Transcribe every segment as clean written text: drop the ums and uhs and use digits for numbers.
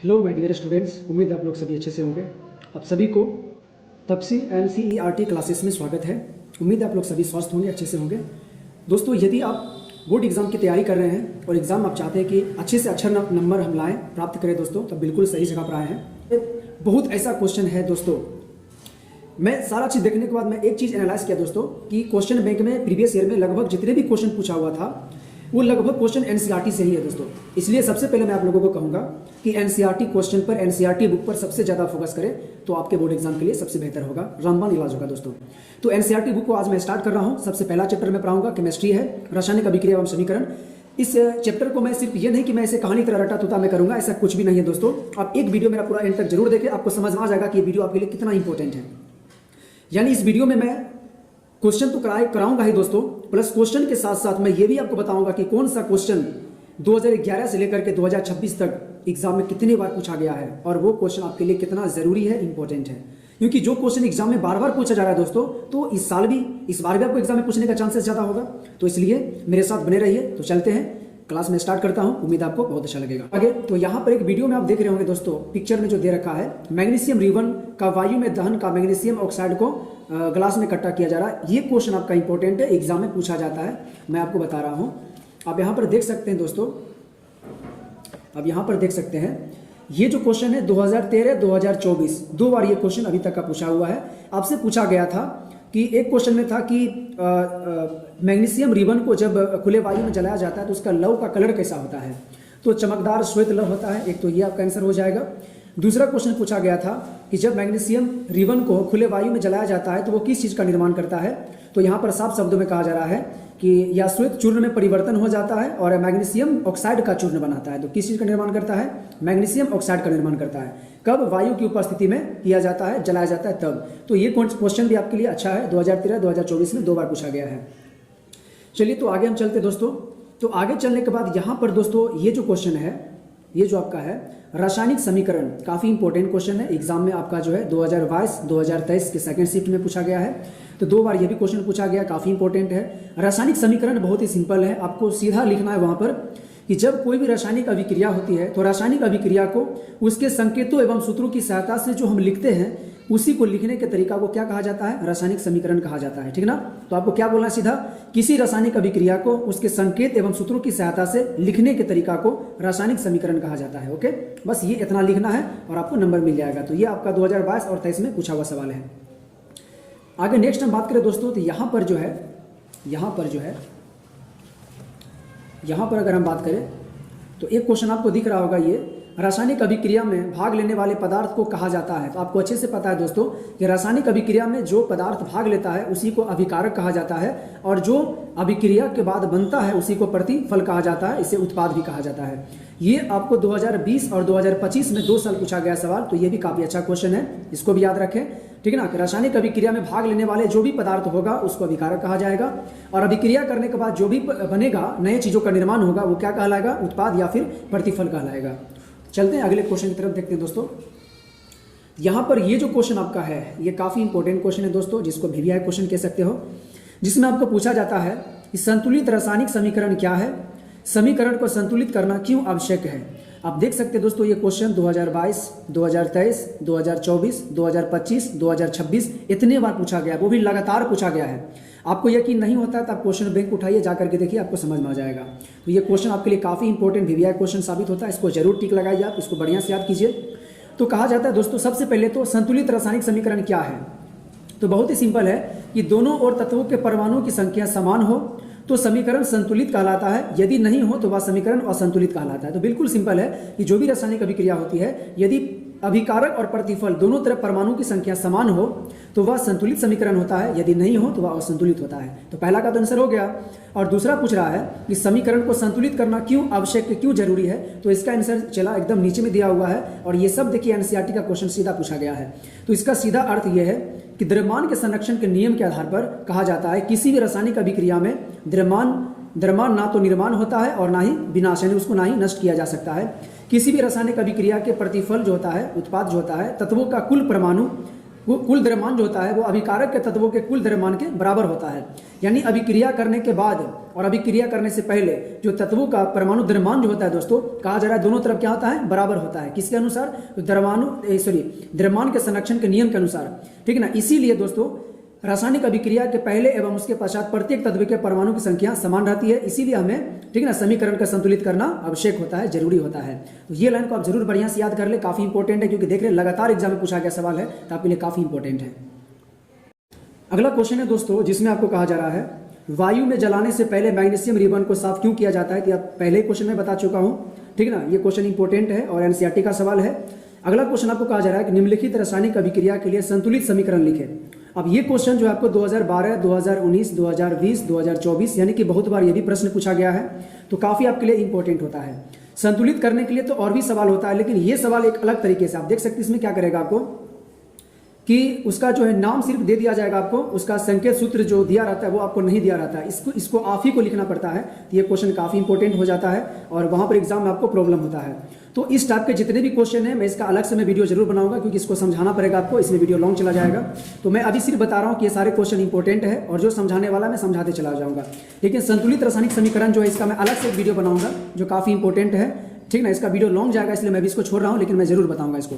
Hello my dear students, उम्मीद आप लोग सभी अच्छे से होंगे। आप सभी को तपसी NCERT क्लासेस में स्वागत है। उम्मीद है आप लोग सभी स्वस्थ होंगे, अच्छे से होंगे। दोस्तों, यदि आप बोर्ड एग्जाम की तैयारी कर रहे हैं और एग्जाम आप चाहते हैं कि अच्छे से अच्छा नंबर हम लाएं, प्राप्त करें दोस्तों, तो बिल्कुल सही जगह पर आए हैं। बहुत ऐसा क्वेश्चन है दोस्तों, मैं सारा चीज़ देखने के बाद मैं एक चीज़ एनालाइज किया दोस्तों कि क्वेश्चन बैंक में प्रीवियस ईयर में लगभग जितने भी क्वेश्चन पूछा हुआ था वो लगभग क्वेश्चन NCERT से ही है दोस्तों। इसलिए सबसे पहले मैं आप लोगों को कहूँगा कि NCERT क्वेश्चन पर, NCERT बुक पर सबसे ज़्यादा फोकस करें तो आपके बोर्ड एग्जाम के लिए सबसे बेहतर होगा, रामबाण इलाज होगा दोस्तों। तो NCERT बुक को आज मैं स्टार्ट कर रहा हूँ। सबसे पहला चैप्टर में पढ़ाऊंगा केमिस्ट्री है, रासायनिक अभिक्रिया एवं समीकरण। इस चैप्टर को मैं सिर्फ ये नहीं कि मैं इसे कहानी तरह रटा तुता मैं करूंगा, ऐसा कुछ भी नहीं है दोस्तों। आप एक वीडियो मेरा पूरा एंड तक जरूर देखें, आपको समझ में आ जाएगा कि ये वीडियो आपके लिए कितना इंपॉर्टेंट है। यानी इस वीडियो में मैं क्वेश्चन तो कराऊंगा ही दोस्तों, प्लस क्वेश्चन के साथ साथ मैं ये भी आपको बताऊंगा कि कौन सा क्वेश्चन 2011 से लेकर के 2026 तक एग्जाम में कितने बार पूछा गया है और वो क्वेश्चन आपके लिए कितना जरूरी है, इंपॉर्टेंट है। क्योंकि जो क्वेश्चन एग्जाम में बार बार पूछा जा रहा है दोस्तों, तो इस बार भी आपको एग्जाम में पूछने का चांसेस ज्यादा होगा। तो इसलिए मेरे साथ बने रहिए। तो चलते हैं, क्लास में स्टार्ट करता हूं, उम्मीद आपको बहुत अच्छा लगेगा। आगे तो यहाँ पर एक वीडियो में आप देख रहे होंगे दोस्तों, पिक्चर में जो दे रखा है, मैग्नीशियम रिबन का वायु में दहन का मैग्नीशियम ऑक्साइड को ग्लास में इकट्ठा किया जा रहा है। ये क्वेश्चन आपका इंपॉर्टेंट है, एग्जाम में पूछा जाता है, मैं आपको बता रहा हूं। आप यहाँ पर देख सकते हैं दोस्तों, अब यहाँ पर देख सकते हैं ये जो क्वेश्चन है 2013-2024 दो बार ये क्वेश्चन अभी तक का पूछा हुआ है। आपसे पूछा गया था कि एक क्वेश्चन में था कि मैग्नीशियम रिबन को जब खुले वायु में जलाया जाता है तो उसका लव का कलर कैसा होता है, तो चमकदार श्वेत लव होता है। एक तो ये आपका आंसर हो जाएगा। दूसरा क्वेश्चन पूछा गया था कि जब मैग्नीशियम रिबन को खुले वायु में जलाया जाता है तो वो किस चीज़ का निर्माण करता है, तो यहाँ पर साफ शब्दों में कहा जा रहा है कि या श्वेत चूर्ण में परिवर्तन हो जाता है और मैग्नीशियम ऑक्साइड का चूर्ण बनाता है। तो किस चीज़ का निर्माण करता है, मैग्नीशियम ऑक्साइड का निर्माण करता है। कब, वायु की उपस्थिति में किया जाता है, जलाया जाता है तब। तो ये क्वेश्चन भी आपके लिए अच्छा है, 2013-2024 में दो बार पूछा गया है। चलिए तो आगे हम चलते दोस्तों। तो आगे चलने के बाद यहाँ पर दोस्तों ये जो क्वेश्चन है, ये जो आपका है रासायनिक समीकरण, काफ़ी इंपॉर्टेंट क्वेश्चन है। एग्जाम में आपका जो है 2022-2023 के सेकंड शिफ्ट में पूछा गया है, तो दो बार ये भी क्वेश्चन पूछा गया, काफ़ी इंपॉर्टेंट है। रासायनिक समीकरण बहुत ही सिंपल है, आपको सीधा लिखना है वहाँ पर कि जब कोई भी रासायनिक अभिक्रिया होती है तो रासायनिक अभिक्रिया को उसके संकेतों एवं सूत्रों की सहायता से जो हम लिखते हैं उसी को लिखने के तरीका को क्या कहा जाता है, रासायनिक समीकरण कहा जाता है, ठीक ना। तो आपको क्या बोलना है सीधा, किसी रासायनिक अभिक्रिया को उसके संकेत एवं सूत्रों की सहायता से लिखने के तरीका को रासायनिक समीकरण कहा जाता है। ओके, बस ये इतना लिखना है और आपको नंबर मिल जाएगा। तो ये आपका 2022 और 23 में पूछा हुआ सवाल है। आगे नेक्स्ट हम बात करें दोस्तों, तो यहाँ पर अगर हम बात करें तो एक क्वेश्चन आपको दिख रहा होगा, ये रासायनिक अभिक्रिया में भाग लेने वाले पदार्थ को कहा जाता है। तो आपको अच्छे से पता है दोस्तों कि रासायनिक अभिक्रिया में जो पदार्थ भाग लेता है उसी को अभिकारक कहा जाता है, और जो अभिक्रिया के बाद बनता है उसी को प्रतिफल कहा जाता है, इसे उत्पाद भी कहा जाता है। ये आपको 2020 और 2025 में 2 साल पूछा गया सवाल, तो ये भी काफ़ी अच्छा क्वेश्चन है, इसको भी याद रखें, ठीक है ना। कि रासायनिक अभिक्रिया में भाग लेने वाले जो भी पदार्थ होगा उसको अभिकारक कहा जाएगा, और अभिक्रिया करने के बाद जो भी बनेगा, नए चीज़ों का निर्माण होगा, वो क्या कहलाएगा, उत्पाद या फिर प्रतिफल कहलाएगा। चलते हैं अगले क्वेश्चन की तरफ, देखते हैं दोस्तों। यहाँ पर ये जो क्वेश्चन आपका है ये काफ़ी इंपॉर्टेंट क्वेश्चन है दोस्तों, जिसको VVI क्वेश्चन कह सकते हो, जिसमें आपको पूछा जाता है कि संतुलित रासायनिक समीकरण क्या है, समीकरण को संतुलित करना क्यों आवश्यक है। आप देख सकते हैं दोस्तों ये क्वेश्चन 2022, 2023, 2024, 2025, 2026 इतने बार पूछा गया, वो भी लगातार पूछा गया है। आपको यकीन नहीं होता है तो आप क्वेश्चन बैंक उठाइए, जा करके देखिए, आपको समझ में आ जाएगा। तो ये क्वेश्चन आपके लिए काफ़ी इंपॉर्टेंट VVI क्वेश्चन साबित होता है, इसको जरूर टिक लगाइए, आप इसको बढ़िया से याद कीजिए। तो कहा जाता है दोस्तों, सबसे पहले तो संतुलित रासायनिक समीकरण क्या है, तो बहुत ही सिंपल है कि दोनों ओर तत्वों के परमाणुओं की संख्या समान हो तो समीकरण संतुलित कहलाता है, यदि नहीं हो तो वह समीकरण असंतुलित कहलाता है। तो बिल्कुल सिंपल है कि जो भी रासायनिक अभिक्रिया होती है, यदि अभिकारक और प्रतिफल दोनों तरफ परमाणु की संख्या समान हो तो वह संतुलित समीकरण होता है, यदि नहीं हो तो वह असंतुलित होता है। तो पहला का तो आंसर हो गया। और दूसरा पूछ रहा है कि समीकरण को संतुलित करना क्यों आवश्यक है, क्यों जरूरी है, तो इसका आंसर चला एकदम नीचे में दिया हुआ है, और ये सब देखिए NCERT का क्वेश्चन सीधा पूछा गया है। तो इसका सीधा अर्थ यह है कि द्रव्यमान के संरक्षण के नियम के आधार पर कहा जाता है किसी भी रासायनिक अभिक्रिया में द्रव्यमान ना तो निर्माण होता है और ना ही विनाश, यानी उसको ना ही नष्ट किया जा सकता है। किसी भी रासायनिक अभिक्रिया के प्रतिफल जो होता है, उत्पाद जो होता है, तत्वों का कुल कुल द्रव्यमान जो होता है वो अभिकारक के तत्वों के कुल द्रव्यमान के बराबर होता है। यानी अभिक्रिया करने के बाद और अभिक्रिया करने से पहले जो तत्वों का परमाणु द्रव्यमान जो होता है दोस्तों, कहा जा रहा है दोनों तरफ क्या होता है, बराबर होता है। किसके अनुसार? द्रव्यमान के संरक्षण के नियम के अनुसार, ठीक है ना। इसीलिए दोस्तों रासायनिक अभिक्रिया के पहले एवं उसके पश्चात प्रत्येक तत्व के परमाणु की संख्या समान रहती है। इसीलिए हमें, ठीक है ना, समीकरण का संतुलित करना आवश्यक होता है, जरूरी होता है। तो ये लाइन को आप जरूर बढ़िया से याद कर ले, काफी इंपॉर्टेंट है, क्योंकि देख रहे लगातार एग्जाम में पूछा गया सवाल है, तो आपके लिए काफी इंपॉर्टेंट है। अगला क्वेश्चन है दोस्तों, जिसमें आपको कहा जा रहा है वायु में जलाने से पहले मैग्नीशियम रिबन को साफ क्यों किया जाता है। कि आप पहले क्वेश्चन में बता चुका हूं, ठीक है ना। ये क्वेश्चन इंपॉर्टेंट है और एनसीईआरटी का सवाल है। अगला क्वेश्चन आपको कहा जा रहा है कि निम्नलिखित रासायनिक अभिक्रिया के लिए संतुलित समीकरण लिखें। अब ये क्वेश्चन जो है आपको 2012, 2019, 2020, 2024 यानी कि बहुत बार ये भी प्रश्न पूछा गया है, तो काफी आपके लिए इंपॉर्टेंट होता है। संतुलित करने के लिए तो और भी सवाल होता है, लेकिन ये सवाल एक अलग तरीके से आप देख सकते हैं। इसमें क्या करेगा आपको कि उसका जो है नाम सिर्फ दे दिया जाएगा आपको, उसका संकेत सूत्र जो दिया रहता है वो आपको नहीं दिया रहता है, इसको आप ही को लिखना पड़ता है। तो ये क्वेश्चन काफी इंपॉर्टेंट हो जाता है और वहां पर एग्जाम में आपको प्रॉब्लम होता है। तो इस टाइप के जितने भी क्वेश्चन है मैं इसका अलग से मैं वीडियो जरूर बनाऊंगा, क्योंकि इसको समझाना पड़ेगा आपको, इसमें वीडियो लॉन्ग चला जाएगा। तो मैं अभी सिर्फ बता रहा हूँ कि ये सारे क्वेश्चन इंपॉर्टेंट है और जो समझाने वाला मैं समझाते चला जाऊंगा। लेकिन संतुलित रासायनिक समीकरण जो है इसका मैं अलग से एक वीडियो बनाऊंगा जो काफी इंपॉर्टेंट है, ठीक ना। इसका वीडियो लॉन्ग जाएगा, इसलिए मैं भी इसको छोड़ रहा हूँ, लेकिन मैं जरूर बताऊंगा इसको।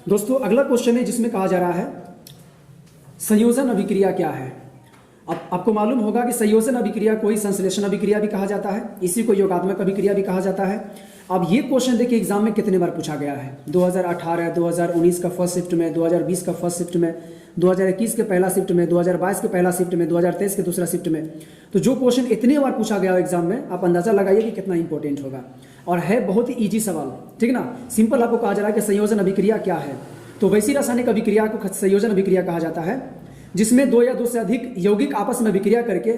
दोस्तों अगला क्वेश्चन है जिसमें कहा जा रहा है संयोजन अभिक्रिया क्या है। अब आपको मालूम होगा कि संयोजन अभिक्रिया को ही संश्लेषण अभिक्रिया भी कहा जाता है, इसी को योगात्मक अभिक्रिया भी कहा जाता है। अब ये क्वेश्चन देखिए एग्जाम में कितने बार पूछा गया है, 2018, 2019 का फर्स्ट शिफ्ट में, 2020 का फर्स्ट शिफ्ट में, 2021 के पहला शिफ्ट में, 2022 के पहला शिफ्ट में, 2023 के दूसरा शिफ्ट में। तो जो क्वेश्चन इतने बार पूछा गया एग्जाम में, आप अंदाजा लगाइए कि कितना इंपॉर्टेंट होगा। और है बहुत ही ईजी सवाल, ठीक है ना। सिंपल आपको कहा जा रहा है कि संयोजन अभिक्रिया क्या है। तो वैसी रासायनिक अभिक्रिया को संयोजन अभिक्रिया कहा जाता है जिसमें दो या दो से अधिक यौगिक आपस में अभिक्रिया करके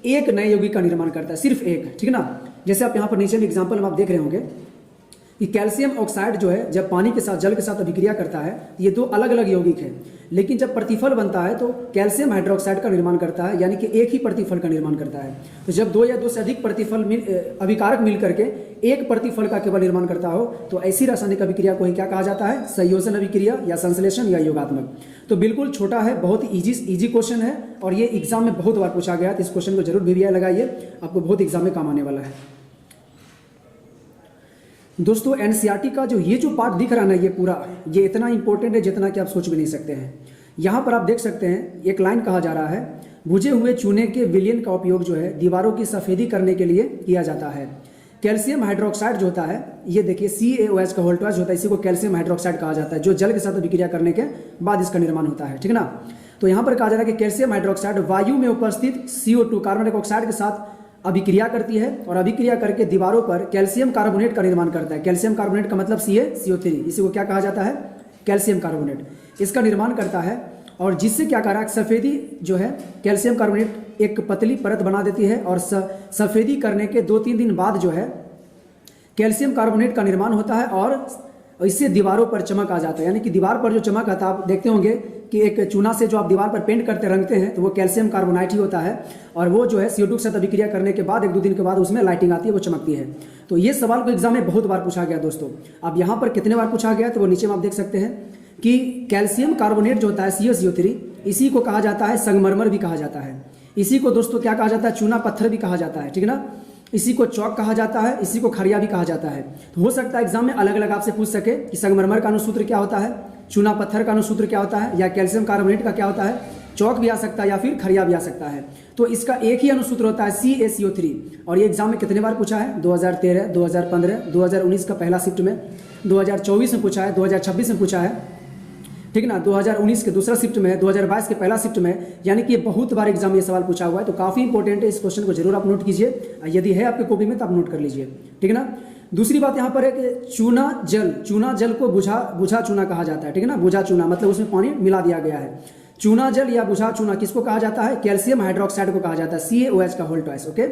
एक नए यौगिक का निर्माण करता है, सिर्फ एक, ठीक है ना। जैसे आप यहाँ पर नीचे में एग्जाम्पल में आप देख रहे होंगे कि कैल्शियम ऑक्साइड जो है जब पानी के साथ, जल के साथ अभिक्रिया करता है, ये दो अलग अलग यौगिक है, लेकिन जब प्रतिफल बनता है तो कैल्शियम हाइड्रोक्साइड का निर्माण करता है, यानी कि एक ही प्रतिफल का निर्माण करता है। तो जब दो या दो से अधिक प्रतिफल अभिकारक मिल करके एक प्रतिफल का केवल निर्माण करता हो, तो ऐसी रासायनिक अभिक्रिया को ही क्या कहा जाता है, संयोजन अभिक्रिया या संश्लेषण या योगात्मक। तो बिल्कुल छोटा है, बहुत ही इजी क्वेश्चन है और ये एग्जाम में बहुत बार पूछा गया, तो इस क्वेश्चन को जरूर वीवीआई लगाइए, आपको बहुत एग्जाम में काम आने वाला है। दोस्तों एनसीईआरटी का ये जो पार्ट दिख रहा है ना, ये पूरा, ये इतना इंपॉर्टेंट है जितना कि आप सोच भी नहीं सकते हैं। यहाँ पर आप देख सकते हैं एक लाइन कहा जा रहा है, भुजे हुए चूने के विलयन का उपयोग जो है दीवारों की सफेदी करने के लिए किया जाता है। कैल्शियम हाइड्रोक्साइड जो होता है, ये देखिए CaOH का होल ट्वाइस होता है, इसी को कैल्शियम हाइड्रोक्साइड कहा जाता है, जो जल के साथ अभिक्रिया करने के बाद इसका निर्माण होता है, ठीक है ना। तो यहाँ पर कहा जा रहा है कि कैल्शियम हाइड्रोक्साइड वायु में उपस्थित CO2 कार्बन डाइऑक्साइड के साथ अभिक्रिया करती है और अभिक्रिया करके दीवारों पर कैल्शियम कार्बोनेट का निर्माण करता है। कैल्शियम कार्बोनेट का मतलब CaCO3, इसी को क्या कहा जाता है, कैल्शियम कार्बोनेट, इसका निर्माण करता है। और जिससे क्या करा, सफेदी जो है कैल्शियम कार्बोनेट एक पतली परत बना देती है और सफेदी करने के 2-3 दिन बाद जो है कैल्शियम कार्बोनेट का निर्माण होता है और इससे दीवारों पर चमक आ जाता है। यानी कि दीवार पर जो चमक आता है, आप देखते होंगे कि एक चूना से जो आप दीवार पर पेंट करते रंगते हैं, तो वो कैल्शियम कार्बोनाइट ही होता है और वो जो है CO2 के साथ अभिक्रिया करने के बाद 1-2 दिन के बाद उसमें लाइटिंग आती है, वो चमकती है। तो ये सवाल को एग्जाम में बहुत बार पूछा गया दोस्तों। अब यहाँ पर कितने बार पूछा गया, तो वो नीचे में आप देख सकते हैं कि कैल्शियम कार्बोनेट जो होता है CaCO3, इसी को कहा जाता है संगमरमर भी कहा जाता है, इसी को दोस्तों क्या कहा जाता है, चूना पत्थर भी कहा जाता है, ठीक है ना। इसी को चौक कहा जाता है, इसी को खरिया भी कहा जाता है। तो हो सकता है एग्जाम में अलग अलग आपसे पूछ सके कि संगमरमर का अनुसूत्र क्या होता है, चूना पत्थर का अनुसूत्र क्या होता है, या कैल्शियम कार्बोनेट का क्या होता है, चौक भी आ सकता है या फिर खरिया भी आ सकता है। तो इसका एक ही अनुसूत्र होता है CaCO3 और ये एग्जाम में कितने बार पूछा है, 2013, 2015, 2019 का पहला शिफ्ट में, 2024 में पूछा है, 2026 में पूछा है, ठीक ना, 2019 के दूसरा शिफ्ट में, 2022 के पहला शिफ्ट में। यानी कि बहुत बार एग्जाम ये सवाल पूछा हुआ है, तो काफी इंपॉर्टेंट है। इस क्वेश्चन को जरूर आप नोट कीजिए, यदि है आपके कॉपी में तो आप नोट कर लीजिए, ठीक है ना। दूसरी बात यहाँ पर है कि चूना जल को बुझा चूना कहा जाता है, ठीक है ना। बुझा चूना मतलब उसमें पानी मिला दिया गया है। चूना जल या बुझा चूना किसको कहा जाता है, कैल्शियम हाइड्रोक्साइड को कहा जाता है, CaOH का होल ट्वाइस, ओके,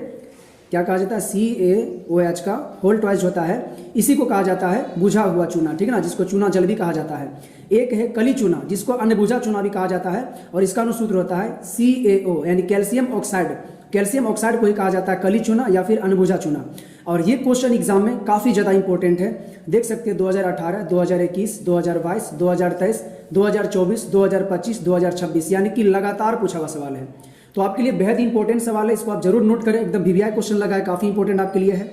क्या कहा जाता है, CaOH का होल ट्वाइस होता है, इसी को कहा जाता है बुझा हुआ चूना, ठीक है ना, जिसको चूना जल भी कहा जाता है। एक है कली चूना, जिसको अन्य बुझा चूना भी कहा जाता है और इसका अनुसूत्र होता है CaO यानी कैल्शियम ऑक्साइड कैल्शियम ऑक्साइड को ही कहा जाता है कली चूना या फिर अनबुझा चूना। और ये क्वेश्चन एग्जाम में काफ़ी ज़्यादा इंपॉर्टेंट है। देख सकते हैं 2018, 2021, 2022, 2023, 2024, 2025, 2026 यानी कि लगातार पूछा हुआ सवाल है। तो आपके लिए बेहद इंपॉर्टेंट सवाल है, इसको आप जरूर नोट करें। एकदम वीवीआई क्वेश्चन लगा है, काफ़ी इंपॉर्टेंट आपके लिए है,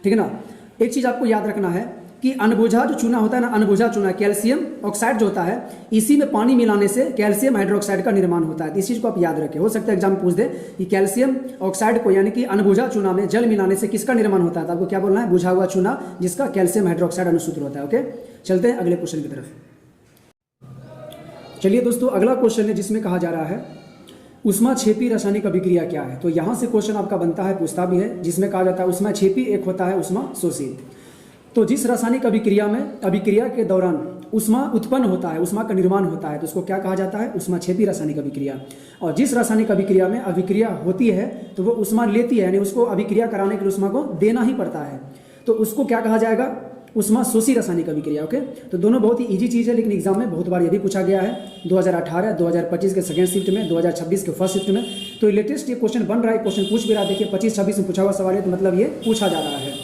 ठीक है ना। एक चीज़ आपको याद रखना है कि अनबुझा जो चूना होता है ना, अनबुझा चूना कैल्शियम ऑक्साइड जो होता है, इसी में पानी मिलाने से कैल्शियम हाइड्रोक्साइड का निर्माण होता है। इस चीज़ को आप याद रखें। हो सकता है एग्जाम में पूछ दे कि कैल्शियम ऑक्साइड को यानी कि अनबुझा चूना में जल मिलाने से किसका निर्माण होता है, तो आपको क्या बोलना है, बुझा हुआ चूना जिसका कैल्शियम हाइड्रोक्साइड अनुसूत्र होता है। ओके, चलते हैं अगले क्वेश्चन की तरफ। चलिए दोस्तों, अगला क्वेश्चन है जिसमें कहा जा रहा है ऊष्माक्षेपी रासायनिक अभिक्रिया क्या है। तो यहाँ से क्वेश्चन आपका बनता है, पूछता भी है, जिसमें कहा जाता है ऊष्माक्षेपी एक होता है ऊष्माशोषी। तो जिस रासायनिक अभिक्रिया में अभिक्रिया के दौरान ऊष्मा उत्पन्न होता है, ऊष्मा का निर्माण होता है, तो उसको क्या कहा जाता है, ऊष्माक्षेपी रासायनिक अभिक्रिया। और जिस रासायनिक अभिक्रिया में अभिक्रिया होती है तो वो ऊष्मा लेती है, यानी उसको अभिक्रिया कराने के लिए ऊष्मा को देना ही पड़ता है, तो उसको क्या कहा जाएगा, ऊष्माशोषी रासायनिक अभिक्रिया। ओके, तो दोनों बहुत ही इजी चीज़ है, लेकिन एग्जाम में बहुत बार ये भी पूछा गया है 2018, 2025 के सेकेंड शिफ्ट में, 2026 के फर्स्ट शिफ्ट में। तो लेटेस्ट ये क्वेश्चन बन रहा है, क्वेश्चन पूछ भी रहा है। देखिए 25-26 में पूछा हुआ सवाल है, तो मतलब ये पूछा जा रहा है।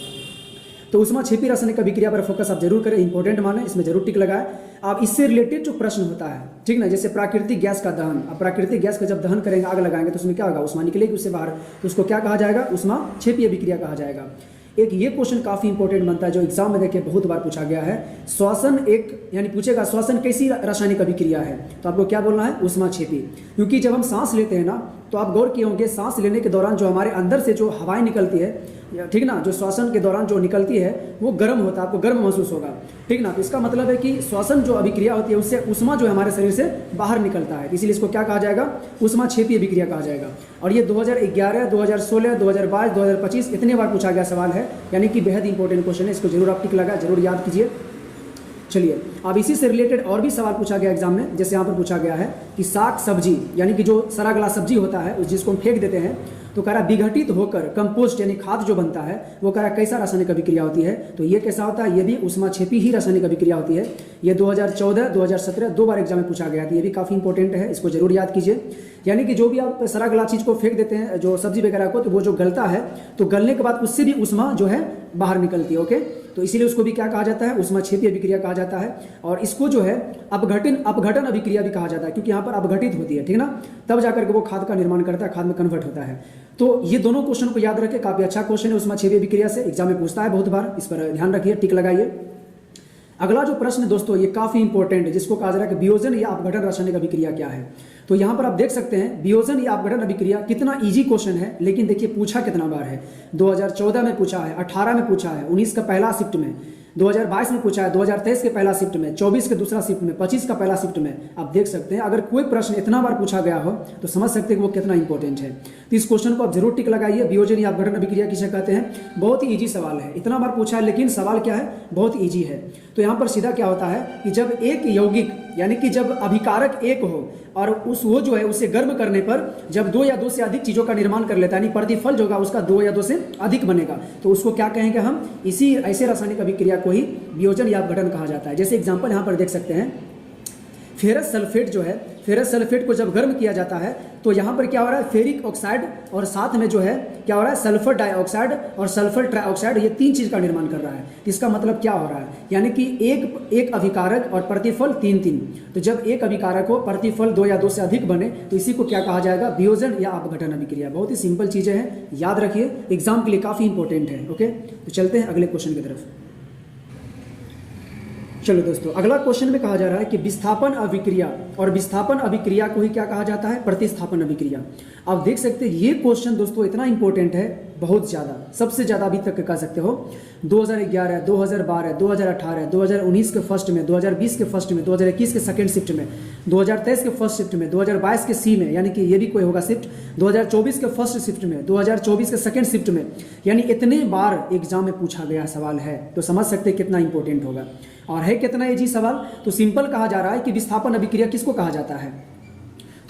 तो ऊष्माक्षेपी रासायनिक अभिक्रिया पर फोकस आप जरूर करें, इंपॉर्टेंट माने, इसमें जरूर टिक लगाए। आप इससे रिलेटेड जो प्रश्न होता है, ठीक ना, जैसे प्राकृतिक गैस का दहन, अब प्राकृतिक गैस का जब दहन करेंगे, आग लगाएंगे, तो उसमें क्या होगा, ऊष्मा निकलेगी उससे बाहर, तो उसको क्या कहा जाएगा, ऊष्माक्षेपी अभिक्रिया कहा जाएगा। एक ये क्वेश्चन काफी इंपॉर्टेंट बनता है जो एग्जाम में देखिए बहुत बार पूछा गया है। श्वसन एक यानी पूछेगा श्वसन कैसी रासायनिक अभिक्रिया है, तो आपको क्या बोलना है, ऊष्माक्षेपी। क्योंकि जब हम सांस लेते हैं ना, तो आप गौर किए होंगे सांस लेने के दौरान जो हमारे अंदर से जो हवाएं निकलती है, ठीक ना, जो श्वसन के दौरान जो निकलती है वो गर्म होता है, आपको गर्म महसूस होगा, ठीक ना। तो इसका मतलब है कि श्वसन जो अभिक्रिया होती है उससे ऊष्मा जो है हमारे शरीर से बाहर निकलता है, इसीलिए इसको क्या कहा जाएगा, ऊष्माक्षेपी अभिक्रिया कहा जाएगा। और ये 2011, 2016, 2022, 2025 इतने बार पूछा गया सवाल है, यानी कि बेहद इंपॉर्टेंट क्वेश्चन है, इसको जरूर आप टिक लगा, जरूर याद कीजिए। चलिए, अब इसी से रिलेटेड और भी सवाल पूछा गया एग्जाम में, जैसे यहाँ पर पूछा गया है कि साग सब्जी यानी कि जो सड़ा गला सब्जी होता है उस जिसको हम फेंक देते हैं, तो कह रहा विघटित होकर कंपोस्ट यानी खाद जो बनता है वो कह रहा कैसा रासायनिक अभिक्रिया होती है, तो ये कैसा होता है, ये भी ऊष्माक्षेपी ही रासायनिक अभिक्रिया होती है। ये 2014, 2017 दो बार एग्जाम में पूछा गया था, ये भी काफ़ी इंपॉर्टेंट है, इसको जरूर याद कीजिए। यानी कि जो भी आप सड़ा गला चीज़ को फेंक देते हैं, जो सब्जी वगैरह को, तो वो जो गलता है, तो गलने के बाद उससे भी ऊष्मा जो है बाहर निकलती है। ओके, तो इसीलिए उसको भी क्या कहा जाता है, ऊष्माक्षेपी अभिक्रिया कहा जाता है। और इसको जो है अपघटन अभिक्रिया भी कहा जाता है, क्योंकि यहाँ पर अपघटित होती है, ठीक ना, तब जाकर के वो खाद का निर्माण करता है, खाद में कन्वर्ट होता है। तो ये दोनों क्वेश्चन को याद रखें, काफी अच्छा क्वेश्चन है ऊष्माक्षेपी अभिक्रिया से, एग्जाम में पूछता है बहुत बार, इस पर ध्यान रखिए, टिक लगाइए। अगला जो प्रश्न दोस्तों ये काफी इंपॉर्टेंट है, जिसको कहा जा रहा है कि वियोजन या अपघटन रासायनिक अभिक्रिया क्या है। तो यहाँ पर आप देख सकते हैं वियोजन या अपघटन अभिक्रिया कितना इजी क्वेश्चन है, लेकिन देखिए पूछा कितना बार है। 2014 में पूछा है, 18 में पूछा है, 19 का पहला शिफ्ट में, 2022 में पूछा है, 2023 के पहला शिफ्ट में, 24 के दूसरा शिफ्ट में, 25 का पहला शिफ्ट में। आप देख सकते हैं अगर कोई प्रश्न इतना बार पूछा गया हो तो समझ सकते हैं कि वो कितना इंपॉर्टेंट है। तो इस क्वेश्चन को आप जरूर टिक लगाइए। वियोजन या अपघटन अभिक्रिया किसे कहते हैं, बहुत ही ईजी सवाल है, इतना बार पूछा है लेकिन सवाल क्या है, बहुत ईजी है। तो यहाँ पर सीधा क्या होता है कि जब एक यौगिक यानी कि जब अभिकारक एक हो और वो जो है उसे गर्म करने पर जब 2 या 2 से अधिक चीजों का निर्माण कर लेता है, यानी प्रतिफल जो होगा उसका 2 या 2 से अधिक बनेगा, तो उसको क्या कहेंगे हम, इसी ऐसे रासायनिक अभिक्रिया को ही वियोजन या अपघटन कहा जाता है। जैसे एग्जांपल यहाँ पर देख सकते हैं, फेरस सल्फेट जो है, फेरस सल्फेट को जब गर्म किया जाता है तो यहाँ पर क्या हो रहा है, फेरिक ऑक्साइड और साथ में जो है क्या हो रहा है, सल्फर डाइऑक्साइड और सल्फर ट्राइऑक्साइड, ये 3 चीज का निर्माण कर रहा है। इसका मतलब क्या हो रहा है, यानी कि एक अभिकारक और प्रतिफल 3-3। तो जब एक अभिकारक हो, प्रतिफल 2 या 2 से अधिक बने, तो इसी को क्या कहा जाएगा, वियोजन या अपघटन अभिक्रिया। बहुत ही सिंपल चीजें हैं, याद रखिए, एग्जाम के लिए काफी इंपॉर्टेंट है। ओके, तो चलते हैं अगले क्वेश्चन की तरफ। चलो दोस्तों, अगला क्वेश्चन में कहा जा रहा है कि विस्थापन अभिक्रिया, और विस्थापन अभिक्रिया को ही क्या कहा जाता है, प्रतिस्थापन अभिक्रिया। आप देख सकते हैं ये क्वेश्चन दोस्तों इतना इंपॉर्टेंट है, बहुत ज़्यादा, सबसे ज़्यादा अभी तक कह सकते हो। 2011, 2012, 2018, 2019 के फर्स्ट में, 2020 के फर्स्ट में, 2021 के सेकेंड शिफ्ट में, 2023 के फर्स्ट शिफ्ट में, 2022 के सी में, यानी कि ये भी कोई होगा शिफ्ट, 2024 के फर्स्ट शिफ्ट में, 2024 के सेकेंड शिफ्ट में, यानी इतने बार एग्जाम में पूछा गया सवाल है, तो समझ सकते हैं कितना इंपॉर्टेंट होगा। और है कितना इजी सवाल, तो सिंपल कहा जा रहा है कि विस्थापन अभिक्रिया किसको कहा जाता है।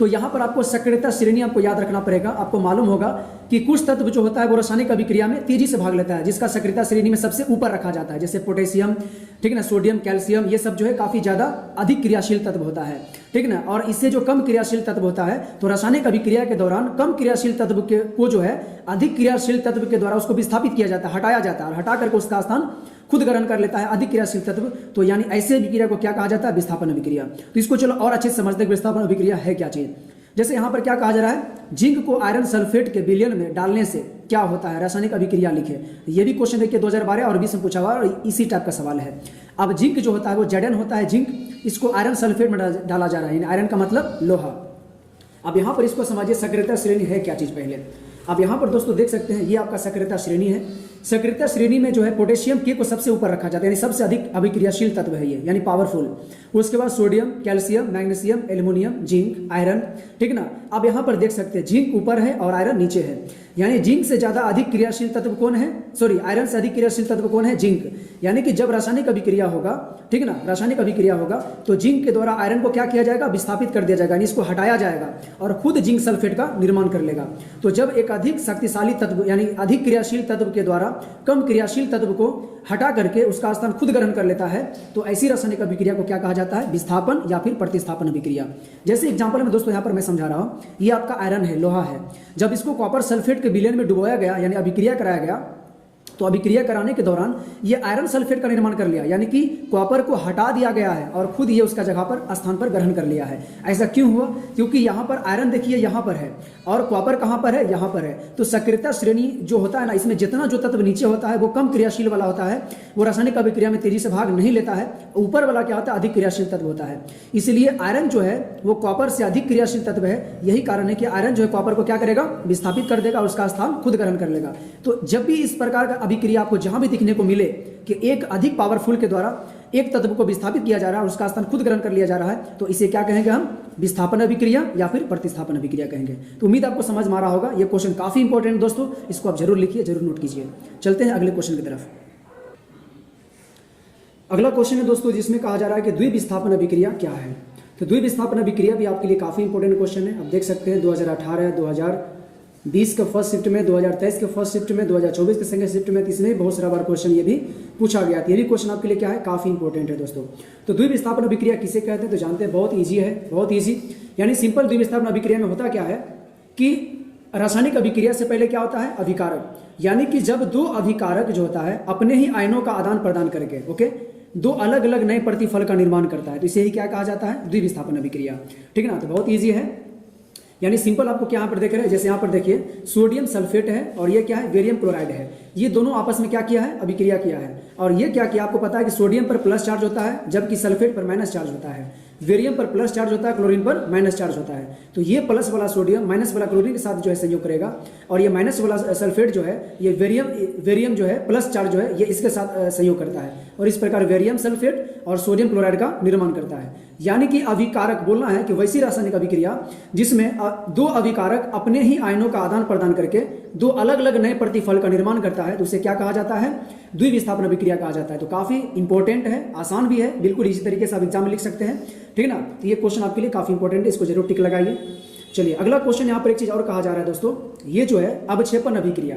तो यहाँ पर आपको सक्रियता श्रेणी आपको याद रखना पड़ेगा। आपको मालूम होगा कि कुछ तत्व जो होता है वो रासायनिक अभिक्रिया में तेजी से भाग लेता है, जिसका सक्रियता श्रेणी में सबसे ऊपर रखा जाता है, जैसे पोटेशियम, ठीक ना, सोडियम, कैल्शियम, ये सब जो है काफी ज्यादा अधिक क्रियाशील तत्व होता है, ठीक ना। और इससे जो कम क्रियाशील तत्व होता है, तो रासायनिक अभिक्रिया के दौरान कम क्रियाशील तत्व को जो है अधिक क्रियाशील तत्व के द्वारा उसको विस्थापित किया जाता है, हटाया जाता है, और हटा करके उसका स्थान खुद ग्रहण कर लेता है अधिक क्रियाशील तत्व। तो यानी ऐसे अभिक्रिया को क्या कहा जाता है? विस्थापन अभिक्रिया। तो इसको चलो और अच्छे से समझते हैं विस्थापन अभिक्रिया है क्या चीज। जैसे यहाँ पर क्या कहा जा रहा है, जिंक को आयरन सल्फेट के विलयन में डालने से क्या होता है, रासायनिक अभिक्रिया लिखे। ये भी क्वेश्चन देखिए 2012 और 20 में पूछा हुआ और इसी टाइप का सवाल है। अब जिंक जो होता है वो Zn होता है जिंक, इसको आयरन सल्फेट में डाला जा रहा है, आयरन का मतलब लोहा। अब यहाँ पर इसको समझिए सक्रियता श्रेणी है क्या चीज पहले। अब यहाँ पर दोस्तों देख सकते हैं ये आपका सक्रियता श्रेणी है। सक्रियता श्रेणी में जो है पोटेशियम के को सबसे ऊपर रखा जाता है, यानी सबसे अधिक अभिक्रियाशील तत्व है ये, यानी पावरफुल। उसके बाद sodium, calcium, magnesium, aluminium, zinc, iron, ठीक ना। अब यहाँ पर देख सकते हैं जिंक ऊपर है और आयरन नीचे है, यानी जिंक से ज्यादा अधिक क्रियाशील तत्व कौन है, सॉरी आयरन से अधिक क्रियाशील तत्व कौन है, जिंक। यानी कि जब रासायनिक अभिक्रिया होगा, ठीक ना, रासायनिक अभिक्रिया होगा तो जिंक के द्वारा आयरन को क्या किया जाएगा, विस्थापित कर दिया जाएगा, यानी इसको हटाया जाएगा और खुद जिंक सल्फेट का निर्माण कर लेगा। तो जब एक अधिक शक्तिशाली तत्व यानी अधिक क्रियाशील तत्व के द्वारा कम क्रियाशील तत्व को हटा करके उसका स्थान खुद ग्रहण कर लेता है, तो ऐसी रासायनिक अभिक्रिया को क्या कहा जाता है, विस्थापन या फिर प्रतिस्थापन अभिक्रिया। जैसे एग्जांपल में दोस्तों यहाँ पर मैं समझा रहा हूँ, ये आपका आयरन है, लोहा है, जब इसको कॉपर सल्फेट के विलयन में डुबोया गया यानी अभिक्रिया कराया गया, तो अभिक्रिया कराने के दौरान ये आयरन सल्फेट का निर्माण कर लिया, यानी कि कॉपर को हटा दिया गया है और खुद ये उसका जगह पर स्थान पर ग्रहण कर लिया है। ऐसा क्यों हुआ? क्योंकि यहाँ पर आयरन देखिए यहाँ पर है और कॉपर कहाँ पर है, यहाँ पर है। तो सक्रियता श्रेणी जो होता है ना, इसमें जितना जो तत्व नीचे होता है वो कम क्रियाशील वाला होता है, वो रासायनिक अभिक्रिया में तेजी से भाग नहीं लेता है। ऊपर वाला क्या होता है, अधिक क्रियाशील तत्व होता है। इसलिए आयरन जो है वो कॉपर से अधिक क्रियाशील तत्व है। यही कारण है कि आयरन जो है कॉपर को क्या करेगा, विस्थापित कर देगा और उसका स्थान खुद ग्रहण कर लेगा। तो जब भी इस प्रकार का अभिक्रिया आपको जहां भी दिखने को मिले कि एक अधिक पावरफुल के द्वारा एक तत्व को विस्थापित किया जा रहा है और उसका स्थान खुद ग्रहण कर लिया जा रहा है, तो इसे क्या कहेंगे हम, विस्थापन अभिक्रिया या फिर प्रतिस्थापन अभिक्रिया कहेंगे। तो उम्मीद आपको समझ में आ रहा होगा। ये क्वेश्चन काफी इंपॉर्टेंट दोस्तों, इसको आप जरूर लिखिए, जरूर नोट कीजिए। चलते हैं अगले क्वेश्चन की तरफ। अगला क्वेश्चन है दोस्तों जिसमें कहा जा रहा है कि द्विविस्थापन अभिक्रिया क्या है। तो द्विविस्थापन अभिक्रिया भी आपके लिए काफी इंपॉर्टेंट क्वेश्चन है। आप देख सकते हैं 2018, 2020 के फर्स्ट शिफ्ट में, 2023 के फर्स्ट शिफ्ट में, 2024 के सेकंड शिफ्ट में, इसमें बहुत सारा बार क्वेश्चन ये भी पूछा गया था। ये भी क्वेश्चन आपके लिए क्या है, काफी इंपॉर्टेंट है दोस्तों। तो द्विविस्थापन अभिक्रिया किसे कहते हैं, तो जानते हैं, बहुत ईजी है, बहुत ईजी। यानी सिंपल द्विविस्थापन अभिक्रिया में होता क्या है कि रासायनिक अभिक्रिया से पहले क्या होता है, अभिकारक, यानी कि जब दो अभिकारक जो होता है अपने ही आयनों का आदान प्रदान करके, ओके, दो अलग अलग नए प्रतिफल का निर्माण करता है, तो इसे ही क्या कहा जाता है, द्विविस्थापन अभिक्रिया, ठीक है ना। तो बहुत ईजी है, यानी सिंपल आपको क्या यहाँ पर देख रहे हैं, जैसे यहाँ पर देखिए सोडियम सल्फेट है और ये क्या है, बेरियम क्लोराइड है। ये दोनों आपस में क्या किया है, अभिक्रिया किया है। और ये क्या किया, आपको पता है कि सोडियम पर प्लस चार्ज होता है जबकि सल्फेट पर माइनस चार्ज होता है, बेरियम पर प्लस चार्ज होता है, क्लोरीन पर माइनस चार्ज होता है। तो ये प्लस वाला सोडियम माइनस वाला क्लोरीन के साथ जो है संयोग करेगा और ये माइनस वाला सल्फेट जो है, ये वेरियम जो है प्लस चार्ज जो है ये इसके साथ संयोग करता है और इस प्रकार वेरियम सल्फेट और सोडियम क्लोराइड का निर्माण करता है। यानी कि अभिकारक बोलना है कि वैसी रासायनिक अभिक्रिया जिसमें दो अभिकारक अपने ही आयनों का आदान प्रदान करके दो अलग अलग नए प्रतिफल का निर्माण करता है, तो उसे क्या कहा जाता है, द्विविस्थापन अभिक्रिया कहा जाता है। तो काफी इंपॉर्टेंट है, आसान भी है, बिल्कुल इसी तरीके से आप एग्जाम में लिख सकते हैं, ठीक है ना। तो ये क्वेश्चन आपके लिए काफी इंपॉर्टेंट है, इसको जरूर टिक लगाइए। चलिए अगला क्वेश्चन, यहाँ पर एक चीज और कहा जा रहा है दोस्तों, ये जो है अवक्षेपण अभिक्रिया।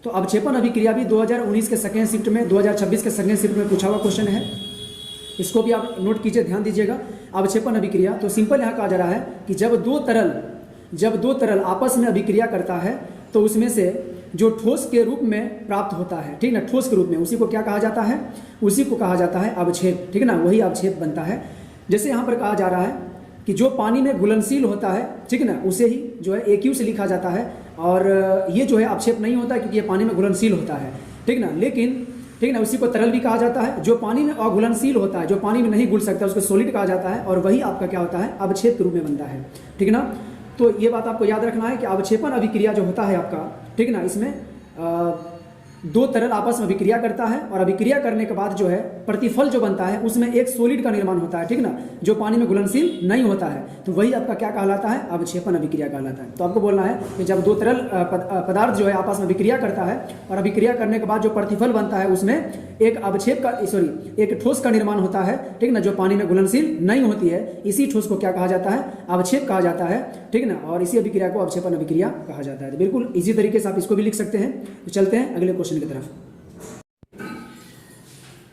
तो अवक्षेपण अभिक्रिया भी 2019 के सेकेंड शिफ्ट में, 2026 के सेकेंड शिफ्ट में पूछा हुआ क्वेश्चन है, इसको भी आप नोट कीजिए, ध्यान दीजिएगा। अवक्षेपण अभिक्रिया, तो सिंपल यहाँ कहा जा रहा है कि जब दो तरल आपस में अभिक्रिया करता है तो उसमें से जो ठोस के रूप में प्राप्त होता है, ठीक ना, ठोस के रूप में, उसी को क्या कहा जाता है, उसी को कहा जाता है अवक्षेप, ठीक है ना, वही अवक्षेप बनता है। जैसे यहाँ पर कहा जा रहा है कि जो पानी में घुलनशील होता है, ठीक है ना, उसे ही जो है AQ से लिखा जाता है और ये जो है अवक्षेप नहीं होता है क्योंकि ये पानी में घुलनशील होता है, ठीक ना। लेकिन ठीक ना, उसी को तरल भी कहा जाता है। जो पानी में अघुलनशील होता है, जो पानी में नहीं घुल सकता, उसको सॉलिड कहा जाता है और वही आपका क्या होता है, अवक्षेप के रूप में बनता है, ठीक है ना। तो ये बात आपको याद रखना है कि अवक्षेपण अभिक्रिया जो होता है आपका, ठीक है ना, इसमें दो तरल आपस में अभिक्रिया करता है और अभिक्रिया करने के बाद जो है प्रतिफल जो बनता है उसमें एक सॉलिड का निर्माण होता है, ठीक ना, जो पानी में घुलनशील नहीं होता है, तो वही आपका क्या कहलाता है, अवक्षेपण अभिक्रिया कहलाता है। तो आपको बोलना है कि जब दो तरल पदार्थ जो है आपस में अभिक्रिया करता है और अभिक्रिया करने के बाद जो प्रतिफल बनता है उसमें एक ठोस का निर्माण होता है, ठीक ना, जो पानी में घुलनशील नहीं होती है, इसी ठोस को क्या कहा जाता है, अवक्षेप कहा जाता है, ठीक ना, और इसी अभिक्रिया को अवक्षेपण अभिक्रिया कहा जाता है। तो बिल्कुल इसी तरीके से आप इसको भी लिख सकते हैं। तो चलते हैं अगले क्वेश्चन की तरफ।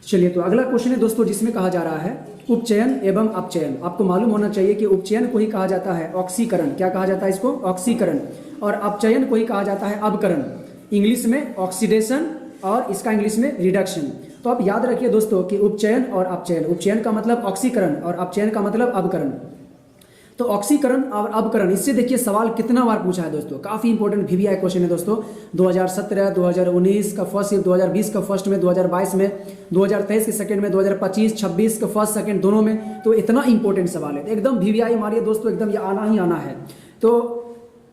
चलिए, तो अगला क्वेश्चन है दोस्तों जिसमें कहा जा रहा है उपचयन एवं अपचयन। आपको मालूम होना चाहिए कि उपचयन को ही कहा जाता है ऑक्सीकरण, क्या कहा जाता है इसको, ऑक्सीकरण, और अपचयन को ही कहा जाता है अवकरण, इंग्लिश में ऑक्सीडेशन और इसका इंग्लिश में रिडक्शन। तो आप याद रखिए दोस्तों कि उपचयन और अपचयन, उपचयन का मतलब ऑक्सीकरण और अपचयन का मतलब अवकरण। तो ऑक्सीकरण और अवकरण, इससे देखिए सवाल कितना बार पूछा है दोस्तों, काफी इंपॉर्टेंट VVI क्वेश्चन है दोस्तों। 2017, 2019 का फर्स्ट शिफ्ट, 2020 का फर्स्ट में, 2022 में, 2023 के सेकंड में, 2025, 26 का फर्स्ट सेकंड दोनों में। तो इतना इंपॉर्टेंट सवाल है, एकदम VVI मारिए दोस्तों, एकदम ये आना ही आना है। तो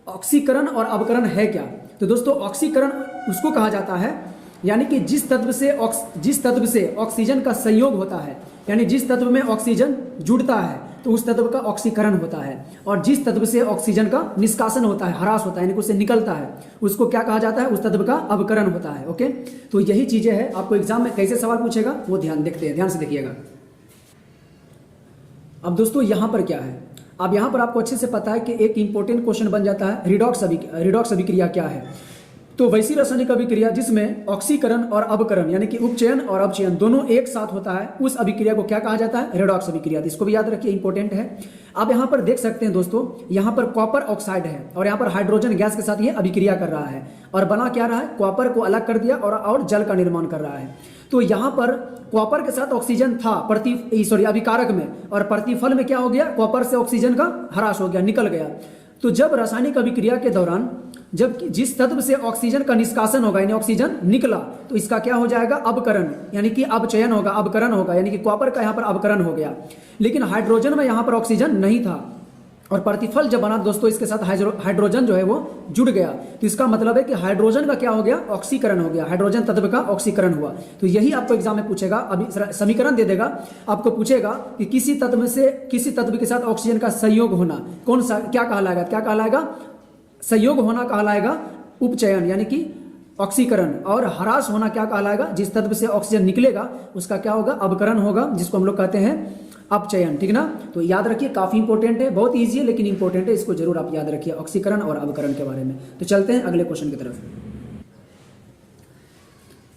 ऑक्सीकरण और अवकरण है क्या? तो दोस्तों ऑक्सीकरण उसको कहा जाता है यानी कि जिस तत्व से ऑक्सीजन का संयोग होता है, यानी जिस तत्व में ऑक्सीजन जुड़ता है तो उस तत्व का ऑक्सीकरण होता है, और जिस तत्व से ऑक्सीजन का निष्कासन होता है, ह्रास होता है, यानी उससे निकलता है, उसको क्या कहा जाता है, उस तत्व का अवकरण होता है। ओके, तो यही चीजें हैं। आपको एग्जाम में कैसे सवाल पूछेगा वो ध्यान से देखिएगा। अब दोस्तों यहां पर क्या है, अब यहां पर आपको अच्छे से पता है कि एक इंपॉर्टेंट क्वेश्चन बन जाता है रिडॉक्स अभिक्रिया क्या है। तो वैसी रासायनिक अभिक्रिया जिसमें ऑक्सीकरण और अवकरण यानी कि उपचयन और अपचयन दोनों एक साथ होता है, उस अभिक्रिया को क्या कहा जाता है, रेडॉक्स अभिक्रिया। इसको भी याद रखिए, इंपॉर्टेंट है। आप यहाँ पर देख सकते हैं दोस्तों, यहाँ पर कॉपर ऑक्साइड है और यहाँ पर हाइड्रोजन गैस के साथ ये अभिक्रिया कर रहा है, और बना क्या रहा है, कॉपर को अलग कर दिया और जल का निर्माण कर रहा है। तो यहाँ पर कॉपर के साथ ऑक्सीजन था अभिकारक में, और प्रतिफल में क्या हो गया, कॉपर से ऑक्सीजन का ह्रास हो गया, निकल गया। तो जब रासायनिक अभिक्रिया के दौरान जब जिस तत्व से ऑक्सीजन का निष्कासन होगा यानी ऑक्सीजन निकला, तो इसका क्या हो जाएगा, अवकरण, यानी कि अपचयन होगा, अवकरण होगा, यानी कि कॉपर का यहाँ पर अवकरण हो गया। लेकिन हाइड्रोजन में यहाँ पर ऑक्सीजन नहीं था, और प्रतिफल जब बना दोस्तों इसके साथ हाइड्रोजन जो है वो जुड़ गया, तो इसका मतलब है कि हाइड्रोजन का क्या हो गया, ऑक्सीकरण हो गया, हाइड्रोजन तत्व का ऑक्सीकरण हुआ। तो यही आपको एग्जाम में पूछेगा, अभी समीकरण दे देगा, आपको पूछेगा कि किसी तत्व के साथ ऑक्सीजन का संयोग होना कौन सा क्या कहलाएगा, संयोग होना कहलाएगा उपचयन यानी कि ऑक्सीकरण, और ह्रास होना क्या कहलाएगा, जिस तत्व से ऑक्सीजन निकलेगा उसका क्या होगा, अवकरण होगा, जिसको हम लोग कहते हैं अपचयन। ठीक ना, तो याद रखिए, काफी इंपॉर्टेंट है, बहुत इजी है लेकिन इंपॉर्टेंट है, इसको जरूर आप याद रखिए ऑक्सीकरण और अवकरण के बारे में। तो चलते हैं अगले क्वेश्चन की तरफ।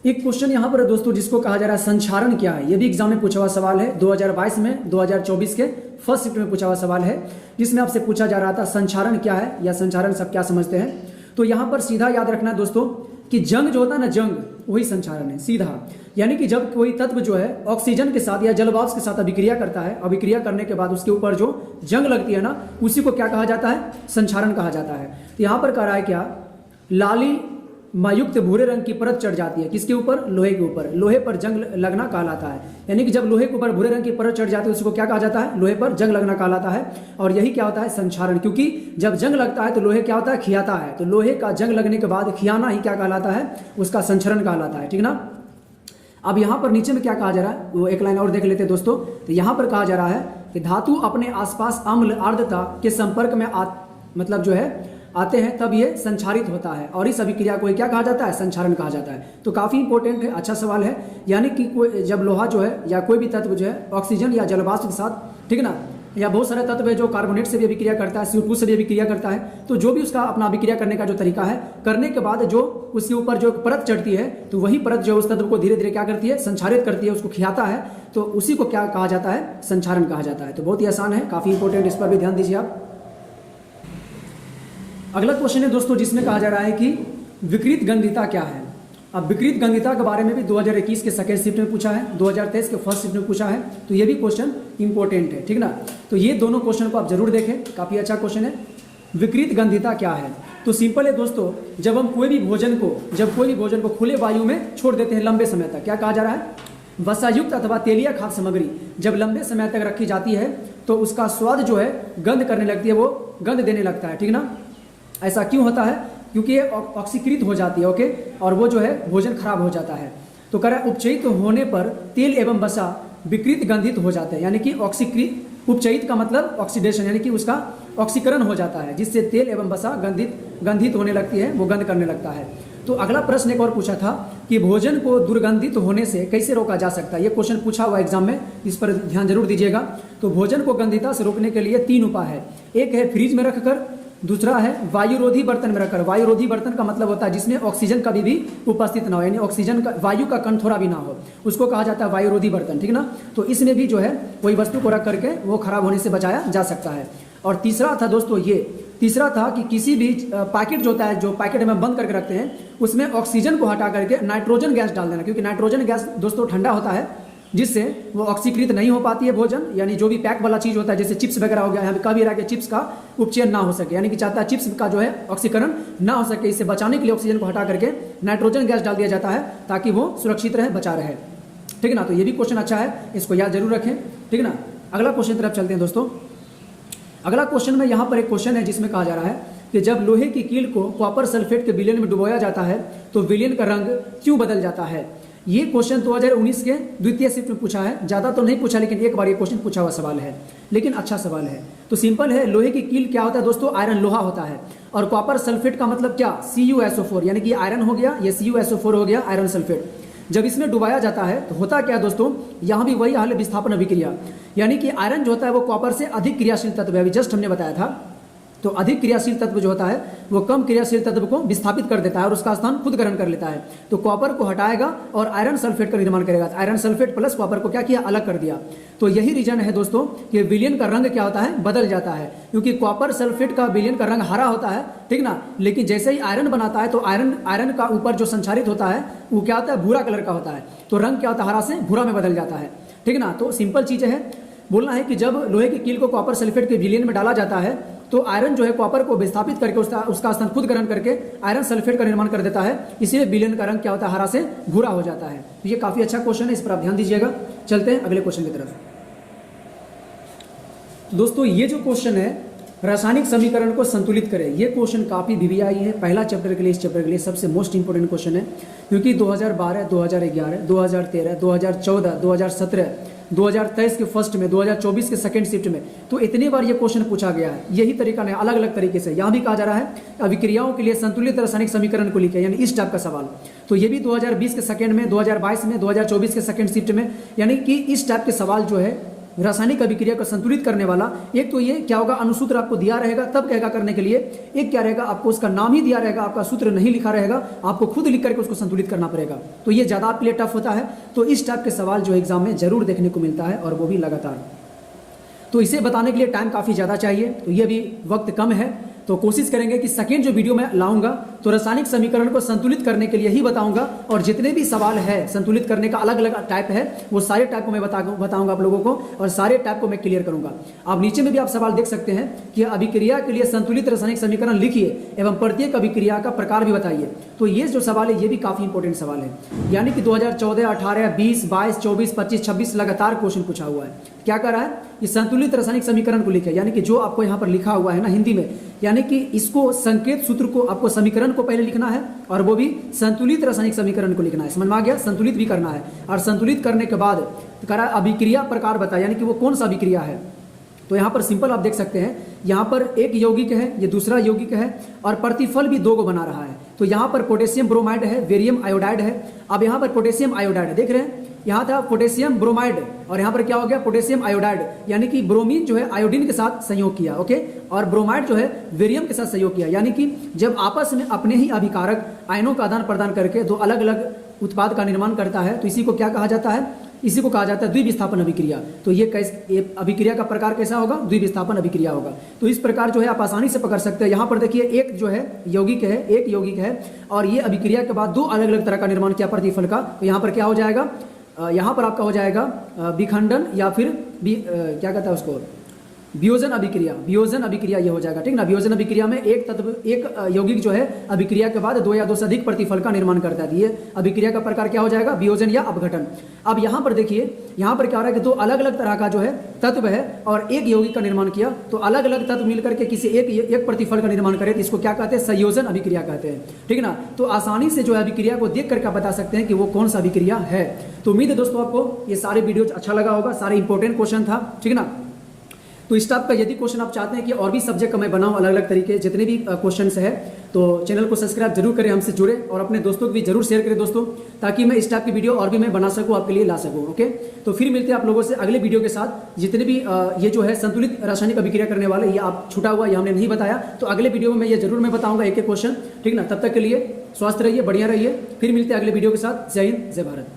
एक क्वेश्चन यहां पर है दोस्तों जिसको कहा जा रहा है संचारण क्या है। यह भी एग्जाम में पूछा हुआ सवाल है, 2022 में 2024 के फर्स्ट शिफ्ट में पूछा हुआ सवाल है, जिसमें आपसे पूछा जा रहा था संचारण क्या है या संचारण सब क्या समझते हैं। तो यहां पर सीधा याद रखना है दोस्तों कि जंग जो होता है ना, जंग वही संचारण है सीधा, यानी कि जब कोई तत्व जो है ऑक्सीजन के साथ या जलवाष्प के साथ अभिक्रिया करता है, अभिक्रिया करने के बाद उसके ऊपर जो जंग लगती है ना, उसी को क्या कहा जाता है, संचारण कहा जाता है। तो यहां पर कह रहा है क्या, लाली मायुक्त भूरे रंग की परत चढ़ जाती है, किसके ऊपर, लोहे के ऊपर, लोहे पर जंग लगना कहलाता है। यानी कि जब लोहे के ऊपर भूरे रंग की परत चढ़ जाती है उसको क्या कहा जाता है, लोहे पर जंग लगना कहलाता है। और यही क्या होता है, संचारण, क्योंकि जब जंग लगता है तो लोहे क्या होता है, खियाता है, तो लोहे का जंग लगने के बाद खियाना ही क्या कहलाता है, उसका संचरण कहलाता है। ठीक ना, अब यहां पर नीचे में क्या कहा जा रहा है, वो एक लाइन और देख लेते हैं दोस्तों। तो यहां पर कहा जा रहा है कि धातु अपने आसपास अम्ल आर्द्रता के संपर्क में मतलब जो है आते हैं तब ये संचारित होता है, और इस अभिक्रिया को क्या कहा जाता है, संचारण कहा जाता है। तो काफी इंपॉर्टेंट है, अच्छा सवाल है। यानी कि जब लोहा जो है या कोई भी तत्व जो है ऑक्सीजन या जलवाष्प के साथ, ठीक ना, या बहुत सारे तत्व है जो कार्बोनेट से भी अभिक्रिया करता है, CO2 से भी अभिक्रिया करता है, तो जो भी उसका अपना अभिक्रिया करने का जो तरीका है, करने के बाद जो उसके ऊपर जो परत चढ़ती है, तो वही परत जो उस तत्व को धीरे धीरे क्या करती है, संचारित करती है, उसको खियाता है, तो उसी को क्या कहा जाता है, संचारण कहा जाता है। तो बहुत ही आसान है, काफी इंपॉर्टेंट, इस पर भी ध्यान दीजिए आप। अगला क्वेश्चन है दोस्तों जिसमें कहा जा रहा है कि विकृत गंधिता क्या है। अब विकृत गंधिता के बारे में भी 2021 के सेकेंड शिफ्ट में पूछा है, 2023 के फर्स्ट शिफ्ट में पूछा है, तो ये भी क्वेश्चन इंपॉर्टेंट है। ठीक ना, तो ये दोनों क्वेश्चन को आप जरूर देखें, काफी अच्छा क्वेश्चन है। विकृत गंधिता क्या है, तो सिंपल है दोस्तों, जब हम कोई भी भोजन को खुले वायु में छोड़ देते हैं लंबे समय तक, क्या कहा जा रहा है, वसायुक्त अथवा तेलीय खाद्य सामग्री जब लंबे समय तक रखी जाती है तो उसका स्वाद जो है गंध करने लगती है, वो गंध देने लगता है। ठीक ना, ऐसा क्यों होता है, क्योंकि ये ऑक्सीकृत हो जाती है, ओके, और वो जो है भोजन खराब हो जाता है। तो कह रहा है उपचयित होने पर तेल एवं वसा विकृत गंधित हो जाते हैं, यानी कि ऑक्सीकृत, उपचयित का मतलब ऑक्सीडेशन यानी कि उसका ऑक्सीकरण हो जाता है, जिससे तेल एवं वसा गंधित होने लगती है, वो गंध करने लगता है। तो अगला प्रश्न एक और पूछा था कि भोजन को दुर्गंधित होने से कैसे रोका जा सकता है। ये क्वेश्चन पूछा हुआ एग्जाम में, इस पर ध्यान जरूर दीजिएगा। तो भोजन को गंधिता से रोकने के लिए 3 उपाय है। एक है फ्रिज में रखकर, दूसरा है वायुरोधी बर्तन में रखकर। वायुरोधी बर्तन का मतलब होता है जिसमें ऑक्सीजन कभी भी उपस्थित ना हो, यानी ऑक्सीजन का, वायु का कण थोड़ा भी ना हो, उसको कहा जाता है वायुरोधी बर्तन, ठीक ना। तो इसमें भी जो है कोई वस्तु को रख करके वो खराब होने से बचाया जा सकता है। और तीसरा था दोस्तों, ये तीसरा था कि किसी भी पैकेट जो होता है, जो पैकेट में बंद करके रखते हैं, उसमें ऑक्सीजन को हटा करके नाइट्रोजन गैस डाल देना, क्योंकि नाइट्रोजन गैस दोस्तों ठंडा होता है, जिससे वो ऑक्सीकृत नहीं हो पाती है भोजन, यानी जो भी पैक वाला चीज होता है, जैसे चिप्स वगैरह हो गया, यहाँ पे कभी रहा कि चिप्स का उपचयन ना हो सके, यानी कि चाहता है चिप्स का जो है ऑक्सीकरण ना हो सके, इससे बचाने के लिए ऑक्सीजन को हटा करके नाइट्रोजन गैस डाल दिया जाता है ताकि वो सुरक्षित रहे, बचा रहे, ठीक है ना। तो ये भी क्वेश्चन अच्छा है, इसको याद जरूर रखें, ठीक है ना। अगला क्वेश्चन की तरफ चलते हैं दोस्तों। अगला क्वेश्चन में यहाँ पर एक क्वेश्चन है जिसमें कहा जा रहा है कि जब लोहे की कील को कॉपर सल्फेट के विलयन में डुबोया जाता है तो विलयन का रंग क्यों बदल जाता है। ये क्वेश्चन 2019 के द्वितीय शिफ्ट में पूछा है, ज़्यादा तो नहीं पूछा, लेकिन एक बार ये क्वेश्चन पूछा हुआ सवाल है, लेकिन अच्छा सवाल है। तो सिंपल है, लोहे की कील क्या होता है दोस्तों, आयरन लोहा होता है, और कॉपर सल्फेट का मतलब क्या, CuSO4, यानी कि आयरन हो गया, ये CuSO4 हो गया, आयरन सल्फेट। जब इसमें डुबाया जाता है तो होता क्या है दोस्तों, यहाँ भी वही हाल है, विस्थापन अभिक्रिया, यानी कि आयरन जो होता है वो कॉपर से अधिक क्रियाशील तत्व है, अभी जस्ट हमने बताया था। तो अधिक क्रियाशील तत्व जो होता है वो कम क्रियाशील तत्व को विस्थापित कर देता है और उसका स्थान खुद ग्रहण कर लेता है। तो कॉपर को हटाएगा और आयरन सल्फेट का निर्माण करेगा। आयरन सल्फेट प्लस कॉपर को क्या किया, अलग कर दिया। तो यही रीजन है दोस्तों कि विलयन का रंग क्या होता है, बदल जाता है, क्योंकि कॉपर सल्फेट का विलयन का रंग हरा होता है, ठीक ना, लेकिन जैसे ही आयरन बनाता है तो आयरन का ऊपर जो संचारित होता है वो क्या होता है, भूरा कलर का होता है। तो रंग क्या होता है, हरा से भूरा में बदल जाता है, ठीक ना। तो सिंपल चीज़ है, बोलना है कि जब लोहे की कील को कॉपर सल्फेट के विलयन में डाला जाता है तो आयरन जो है कॉपर को विस्थापित करके उसका स्थान खुद ग्रहण करके आयरन सल्फेट का निर्माण कर देता है, इसलिए विलयन का रंग क्या होता है, हरा से भूरा हो जाता है। तो ये काफी अच्छा क्वेश्चन है, इस पर आप ध्यान दीजिएगा। चलते हैं अगले क्वेश्चन की तरफ। दोस्तों ये जो क्वेश्चन है, रासायनिक समीकरण को संतुलित करें, ये क्वेश्चन काफी VVI है, पहला चैप्टर के लिए, इस चैप्टर के लिए सबसे मोस्ट इंपोर्टेंट क्वेश्चन है, क्योंकि 2012, 2011, 2013, 2014, 2017, 2023 के फर्स्ट में, 2024 के सेकंड शिफ्ट में, तो इतनी बार ये क्वेश्चन पूछा गया है। यही तरीका नहीं, अलग अलग तरीके से। यहाँ भी कहा जा रहा है अभिक्रियाओं के लिए संतुलित रासायनिक समीकरण को लिखे, यानी इस टाइप का सवाल। तो ये भी 2020 के सेकंड में, 2022 में, 2024 के सेकंड शिफ्ट में, यानी कि इस टाइप के सवाल जो है रासायनिक अभिक्रिया को संतुलित करने वाला, एक तो ये क्या होगा, अनुसूत्र आपको दिया रहेगा तब कहेगा करने के लिए, एक क्या रहेगा, आपको उसका नाम ही दिया रहेगा, आपका सूत्र नहीं लिखा रहेगा, आपको खुद लिख करके उसको संतुलित करना पड़ेगा। तो ये ज़्यादा आपके लिए टफ होता है। तो इस टाइप के सवाल जो एग्जाम में जरूर देखने को मिलता है, और वो भी लगातार। तो इसे बताने के लिए टाइम काफ़ी ज़्यादा चाहिए, तो ये भी वक्त कम है। तो कोशिश करेंगे कि सेकेंड जो वीडियो मैं लाऊंगा तो रासायनिक समीकरण को संतुलित करने के लिए ही बताऊंगा, और जितने भी सवाल है संतुलित करने का, अलग अलग टाइप है, वो सारे टाइप को मैं बताऊंगा आप लोगों को, और सारे टाइप को मैं क्लियर करूंगा। आप नीचे में भी आप सवाल देख सकते हैं कि अभिक्रिया के लिए संतुलित रासायनिक समीकरण लिखिए एवं प्रत्येक अभिक्रिया का प्रकार भी बताइए। तो ये जो सवाल है ये भी काफी इंपॉर्टेंट सवाल है, यानी कि 2014, 18, 20, 22, 24, 25, 26 लगातार क्वेश्चन पूछा हुआ है। क्या कर रहा है, ये संतुलित रासायनिक समीकरण को लिखे, यानी कि जो आपको यहाँ पर लिखा हुआ है ना हिंदी में, यानी कि इसको संकेत सूत्र को, आपको समीकरण को पहले लिखना है, और वो भी संतुलित रासायनिक समीकरण को लिखना है। समझ में आ गया, संतुलित भी करना है, और संतुलित करने के बाद करा अभिक्रिया प्रकार बताया, यानी कि वो कौन सा अभिक्रिया है। तो यहाँ पर सिंपल आप देख सकते हैं, यहाँ पर एक यौगिक है, ये दूसरा यौगिक है, और प्रतिफल भी 2 को बना रहा है। तो यहाँ पर पोटेशियम ब्रोमाइड है, बेरियम आयोडाइड है। अब यहाँ पर पोटेशियम आयोडाइड है, देख रहे हैं, यहाँ था पोटेशियम ब्रोमाइड, और यहाँ पर क्या हो गया, पोटेशियम आयोडाइड, यानी कि ब्रोमीन जो है आयोडीन के साथ संयोग किया, ओके, और ब्रोमाइड जो है बेरियम के साथ संयोग किया, यानी कि जब आपस में अपने ही अभिकारक आयनों का आदान प्रदान करके 2 अलग अलग उत्पाद का निर्माण करता है, तो इसी को क्या कहा जाता है, इसी को कहा जाता है द्विविस्थापन अभिक्रिया। तो ये अभिक्रिया का प्रकार कैसा होगा, द्विविस्थापन अभिक्रिया होगा। तो इस प्रकार जो है आप आसानी से पकड़ सकते हैं। यहाँ पर देखिए एक जो है यौगिक है, एक यौगिक है, और ये अभिक्रिया के बाद 2 अलग अलग तरह का निर्माण किया प्रतिफल का। तो यहाँ पर क्या हो जाएगा, यहाँ पर आपका हो जाएगा विखंडन, या फिर क्या कहता है उसको, वियोजन अभिक्रिया, वियोजन अभिक्रिया ये हो जाएगा, ठीक ना। वियोजन अभिक्रिया में एक तत्व, एक यौगिक जो है अभिक्रिया के बाद 2 या 2 से अधिक प्रतिफल का निर्माण करता है। ये अभिक्रिया का प्रकार क्या हो जाएगा, वियोजन या अपघटन। अब यहाँ पर देखिए, यहाँ पर क्या हो रहा है कि 2 अलग अलग तरह का जो है तत्व है और एक यौगिक का निर्माण किया, तो अलग अलग तत्व मिलकर के किसी एक प्रतिफल का निर्माण करे तो इसको क्या कहते हैं? संयोजन अभिक्रिया कहते हैं। ठीक है ना? तो आसानी से जो है अभिक्रिया को देख करके बता सकते हैं कि वो कौन सा अभिक्रिया है। तो उम्मीद है दोस्तों आपको ये सारे वीडियो अच्छा लगा होगा, सारे इंपॉर्टेंट क्वेश्चन था। ठीक है ना? तो इस टाइप का यदि क्वेश्चन आप चाहते हैं कि और भी सब्जेक्ट का मैं बनाऊं अलग अलग तरीके जितने भी क्वेश्चंस है, तो चैनल को सब्सक्राइब जरूर करें, हमसे जुड़े और अपने दोस्तों को भी जरूर शेयर करें दोस्तों, ताकि मैं इस टाइप की वीडियो और भी मैं बना सकूं, आपके लिए ला सकूं। ओके, तो फिर मिलते हैं आप लोगों से अगले वीडियो के साथ। जितने भी ये जो है संतुलित रासायनिक अभिक्रिया करने वाले, ये आप छूटा हुआ ये हमने नहीं बताया, तो अगले वीडियो में मैं ये जरूर मैं बताऊंगा एक एक क्वेश्चन। ठीक ना? तब तक के लिए स्वस्थ रहिए, बढ़िया रहिए। फिर मिलते हैं अगले वीडियो के साथ। जय हिंद, जय भारत।